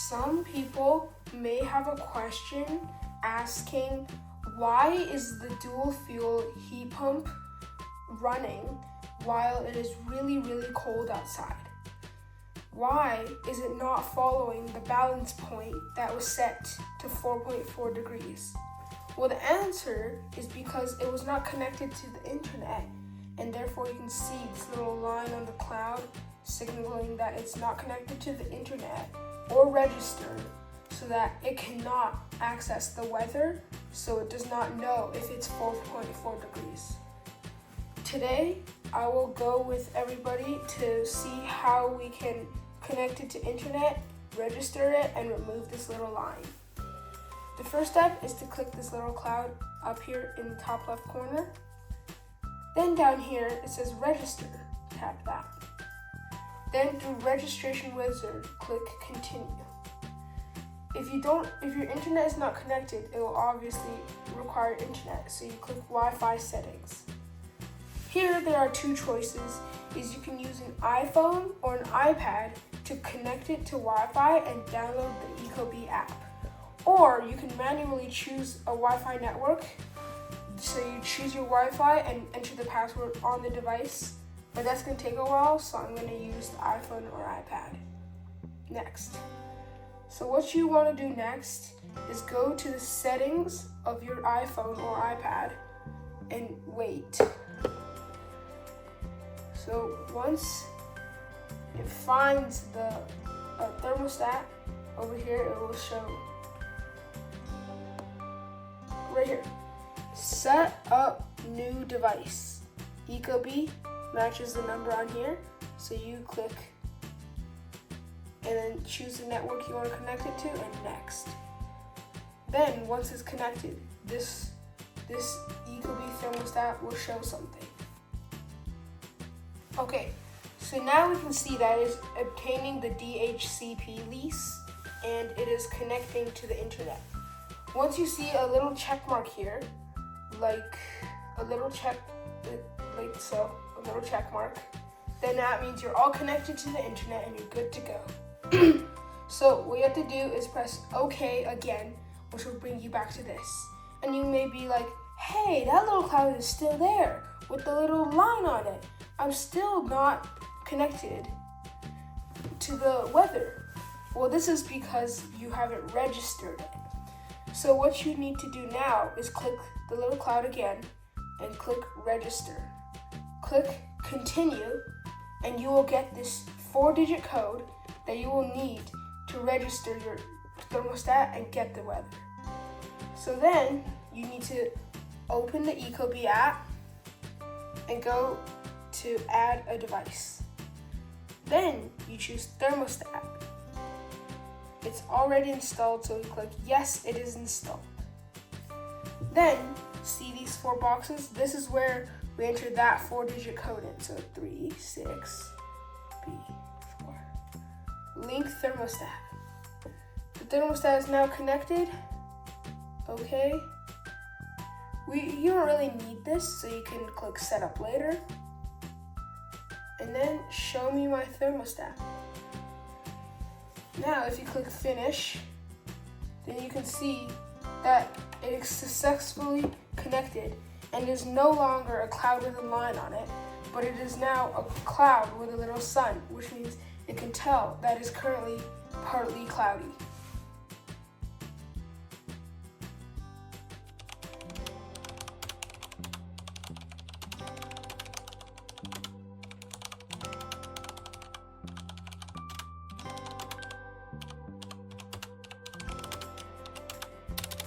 Some people may have a question asking, why is the dual fuel heat pump running while it is really, really cold outside? Why is it not following the balance point that was set to 4.4 degrees? Well, the answer is because it was not connected to the internet, and therefore you can see this little line on the cloud signaling that it's not connected to the internet or registered, so that it cannot access the weather, so it does not know if it's 4.4 degrees. Today, I will go with everybody to see how we can connect it to internet, register it, and remove this little line. The first step is to click this little cloud up here in the top left corner. Then down here, it says register, tap that. Then through registration wizard, click continue. If your internet is not connected, it will obviously require internet, so you click Wi-Fi settings. Here there are two choices, is you can use an iPhone or an iPad to connect it to Wi-Fi and download the Ecobee app. Or you can manually choose a Wi-Fi network, so you choose your Wi-Fi and enter the password on the device, but that's going to take a while, so I'm going to use the iPhone or iPad. Next. So what you want to do next is go to the settings of your iPhone or iPad and wait. So once it finds the thermostat over here, it will show right here. Set up new device. Ecobee matches the number on here, so you click and then choose the network you want to connect it to, and next. Then once it's connected, this Ecobee thermostat will show something. Okay, so now we can see that it's obtaining the DHCP lease and it is connecting to the internet. Once you see a little check mark here, like a little check mark, then that means you're all connected to the internet and you're good to go. So what you have to do is press OK again, which will bring you back to this. And you may be like, hey, that little cloud is still there with the little line on it. I'm still not connected to the weather. Well, this is because you haven't registered it. So what you need to do now is click the little cloud again and click register. Click continue, and you will get this 4-digit code that you will need to register your thermostat and get the weather. So then you need to open the Ecobee app and go to add a device. Then you choose thermostat. It's already installed, so you click yes, it is installed. Then see these 4 boxes? This is where we enter that 4-digit code in. So 36B4. Link thermostat. The thermostat is now connected. Okay. You don't really need this, so you can click setup later. And then show me my thermostat. Now if you click finish, then you can see that it is successfully connected and is no longer a cloud with a line on it, but it is now a cloud with a little sun, which means it can tell that it's currently partly cloudy.